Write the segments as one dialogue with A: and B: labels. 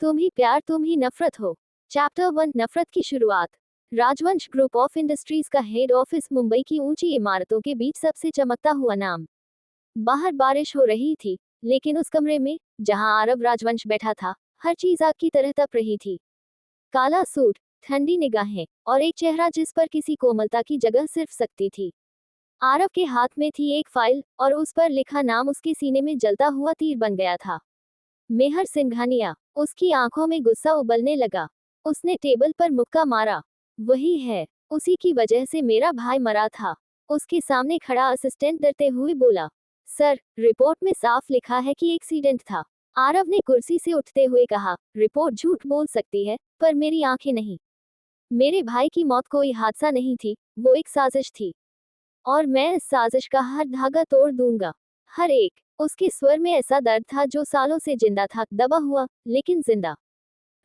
A: तुम ही प्यार तुम ही नफरत हो। चैप्टर 1, नफरत की शुरुआत। राजवंश ग्रुप ऑफ इंडस्ट्रीज का हेड ऑफिस मुंबई की ऊंची इमारतों के बीच सबसे चमकता हुआ नाम। बाहर बारिश हो रही थी, लेकिन उस कमरे में जहां आरव राजवंश बैठा था, हर चीज आग की तरह तप रही थी। काला सूट, ठंडी निगाहें और एक चेहरा जिस पर किसी कोमलता की जगह सिर्फ सकती थी। आरव के हाथ में थी एक फाइल और उस पर लिखा नाम उसके सीने में जलता हुआ तीर बन गया था। मेहर सिंघानिया। उसकी आंखों में गुस्सा उबलने लगा। उसने टेबल पर मुक्का मारा। वही है, उसी की वजह से मेरा भाई मरा था। उसके सामने खड़ा असिस्टेंट डरते हुए बोला, सर, रिपोर्ट में साफ लिखा है कि एक्सीडेंट था। आरव ने कुर्सी से उठते हुए कहा, रिपोर्ट झूठ बोल सकती है, पर मेरी आंखें नहीं। मेरे भाई की मौत कोई हादसा नहीं थी, वो एक साजिश थी। और मैं इस साजिश का हर धागा तोड़ दूंगा। हर एक। उसके स्वर में ऐसा दर्द था जो सालों से जिंदा था, दबा हुआ, लेकिन जिंदा।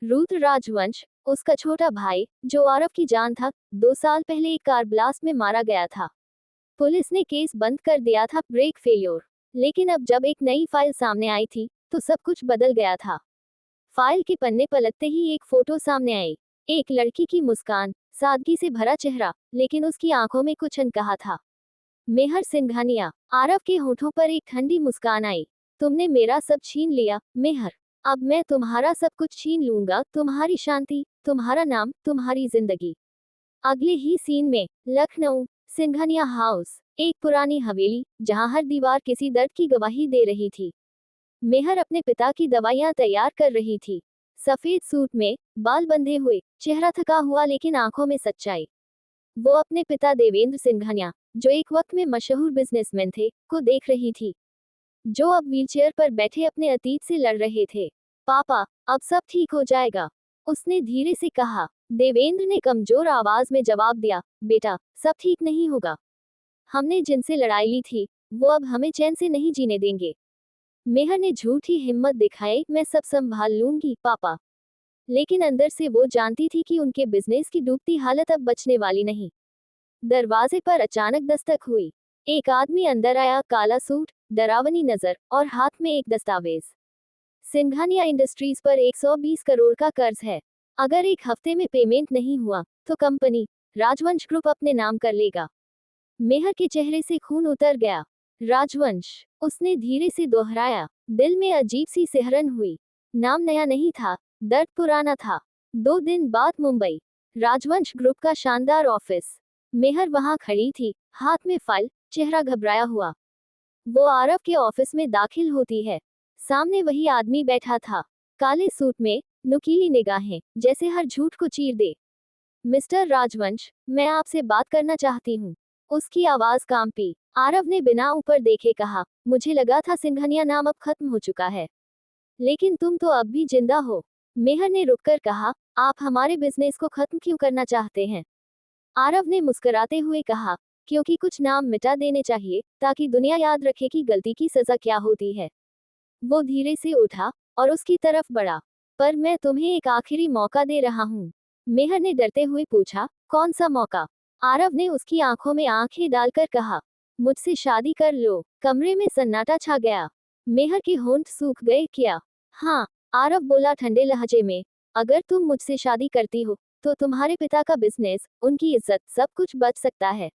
A: रुद्र राजवंश, उसका छोटा भाई, जो आरव की जान था, 2 साल पहले एक कार ब्लास्ट में मारा गया था। पुलिस ने केस बंद कर दिया था, ब्रेक फेल्योर। लेकिन अब जब एक नई फाइल सामने आई थी, तो सब कुछ बदल गया था। फाइल के पन्ने पलटते ही एक फोटो सामने आई। एक लड़की की मुस्कान, सादगी से भरा चेहरा, लेकिन उसकी आंखों में कुछ अनकहा था। मेहर सिंघानिया। आरव के होठों पर एक ठंडी मुस्कान आई। तुमने मेरा सब छीन लिया, मेहर। अब मैं तुम्हारा सब कुछ छीन लूंगा, तुम्हारी शांति, तुम्हारा नाम, तुम्हारी जिंदगी। अगले ही सीन में, लखनऊ, सिंघानिया हाउस, एक पुरानी हवेली, जहां हर दीवार किसी दर्द की गवाही दे रही थी। मेहर अपने पिता की दवाइयां तैयार कर रही थी। सफेद सूट में, बाल बंधे हुए, चेहरा थका हुआ लेकिन आंखों में सच्चाई। वो अपने पिता देवेंद्र सिंघानिया, जो एक वक्त में मशहूर बिजनेसमैन थे, को देख रही थी। जो अब व्हीलचेयर पर बैठे अपने अतीत से लड़ रहे थे। पापा, अब सब ठीक हो जाएगा, उसने धीरे से कहा। देवेंद्र ने कमजोर आवाज में जवाब दिया, बेटा, सब ठीक नहीं होगा। हमने जिनसे लड़ाई ली थी, वो अब हमें चैन से नहीं जीने देंगे। मेहर ने झूठी हिम्मत दिखाई, मैं सब संभाल लूंगी, पापा। लेकिन अंदर से वो जानती थी कि उनके बिजनेस की डूबती हालत अब बचने वाली नहीं। दरवाजे पर अचानक दस्तक हुई। एक आदमी अंदर आया, काला सूट, डरावनी नजर और हाथ में एक दस्तावेज। सिंघानिया इंडस्ट्रीज पर 120 करोड़ का कर्ज है। अगर एक हफ्ते में पेमेंट नहीं हुआ, तो कंपनी, राजवंश ग्रुप अपने नाम कर लेगा। मेहर के चेहरे से खून उतर गया। राजवंश, उसने धीरे से दोहराया। दिल में अजीब सी सिहरन हुई। नाम नया नहीं था, दर्द पुराना था। 2 दिन बाद मुंबई, राजवंश ग्रुप का शानदार ऑफिस। मेहर वहां खड़ी थी, हाथ में फाइल, चेहरा घबराया हुआ। वो आरव के ऑफिस में दाखिल होती है। सामने वही आदमी बैठा था, काले सूट में, नुकीली निगाहें, जैसे हर झूठ को चीर दे। मिस्टर राजवंश, मैं आपसे बात करना चाहती हूँ। उसकी आवाज कांपी। आरव ने बिना ऊपर देखे कहा, मुझे लगा था सिंघानिया नाम अब खत्म हो चुका है, लेकिन तुम तो अब भी जिंदा हो। मेहर ने रुककर कहा, आप हमारे बिजनेस को खत्म क्यों करना चाहते हैं? आरव ने मुस्कुराते हुए कहा, क्योंकि कुछ नाम मिटा देने चाहिए, ताकि दुनिया याद रखे कि गलती की सजा क्या होती है। वो धीरे से उठा और उसकी तरफ बढ़ा। पर मैं तुम्हें एक आखिरी मौका दे रहा हूँ। मेहर ने डरते हुए पूछा, कौन सा मौका? आरव ने उसकी आंखों में आंखें डालकर कहा, मुझसे शादी कर लो। कमरे में सन्नाटा छा गया। मेहर के होंठ सूख गए। क्या? हाँ, आरव बोला ठंडे लहजे में, अगर तुम मुझसे शादी करती हो, तो तुम्हारे पिता का बिजनेस, उनकी इज्जत, सब कुछ बच सकता है।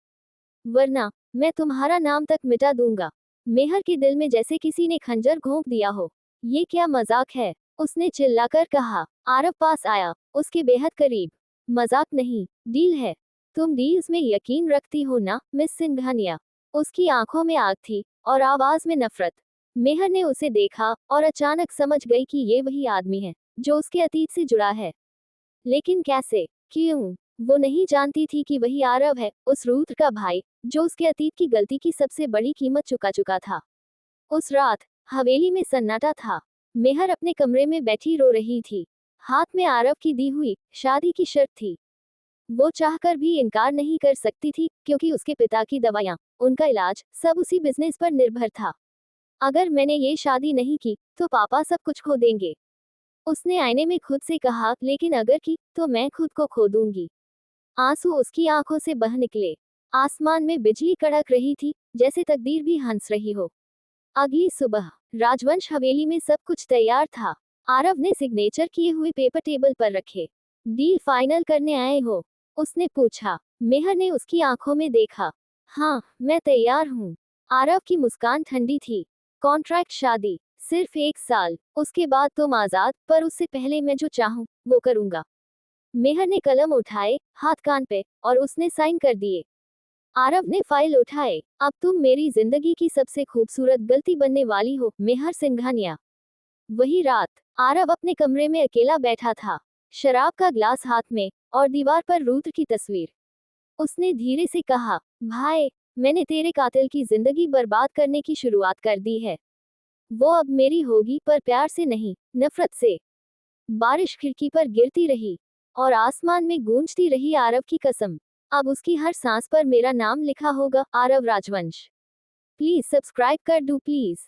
A: वरना मैं तुम्हारा नाम तक मिटा दूंगा। मेहर के दिल में जैसे किसी ने खंजर घोंप दिया हो। ये क्या मजाक है? उसने चिल्लाकर कहा। आरव पास आया, उसके बेहद करीब। मजाक नहीं, डील है। तुम डील्स में यकीन रखती हो ना, मिस सिंघानिया? उसकी आंखों में आग थी और आवाज में नफरत। मेहर ने उसे देखा और अचानक समझ गई कि ये वही आदमी है, जो उसके अतीत से जुड़ा है। लेकिन कैसे? क्यों? वो नहीं जानती थी कि वही आरव है, उस रुद्र का भाई, जो उसके अतीत की गलती की सबसे बड़ी कीमत चुका चुका था। उस रात, हवेली में सन्नाटा था। मेहर अपने कमरे में बैठी रो रही थी। हाथ में आरव की दी हुई, शादी की शर्त थी। वो चाहकर भी इनकार नहीं कर सकती थी, क्योंकि उसके पिता की दवाइयाँ, उनका इलाज, सब उसी बिजनेस पर निर्भर था। अगर मैंने ये शादी नहीं की, तो पापा सब कुछ खो देंगे। उसने आईने में खुद से कहा, लेकिन अगर की, तो मैं खुद को खो दूंगी। आंसू उसकी आंखों से बह निकले। आसमान में बिजली कड़क रही थी, जैसे तकदीर भी हंस रही हो। अगली सुबह, राजवंश हवेली में सब कुछ तैयार था। आरव ने सिग्नेचर किए हुए पेपर टेबल पर रखे। डील फाइनल करने आए हो? उसने पूछा। मेहर ने उसकी आंखों में देखा। हाँ, मैं तैयार हूँ। आरव की मुस्कान ठंडी थी। कॉन्ट्रैक्ट, शादी, सिर्फ 1 साल, उसके बाद तुम आजाद, पर उससे पहले मैं जो चाहूँ वो करूँगा। मेहर ने कलम उठाए, हाथ कान पे, और उसने साइन कर दिए। आरव ने फाइल उठाए। अब तुम मेरी जिंदगी की सबसे खूबसूरत गलती बनने वाली हो, मेहर सिंघानिया। वही रात, आरव अपने कमरे में अकेला बैठा था, शराब का ग्लास हाथ में, और दीवार पर रुद्र की तस्वीर। उसने धीरे से कहा, भाई, मैंने तेरे कातिल की जिंदगी बर्बाद करने की शुरुआत कर दी है। वो अब मेरी होगी, पर प्यार से नहीं, नफरत से। बारिश खिड़की पर गिरती रही, और आसमान में गूंजती रही आरव की कसम। अब उसकी हर सांस पर मेरा नाम लिखा होगा, आरव राजवंश। प्लीज सब्सक्राइब कर दो प्लीज।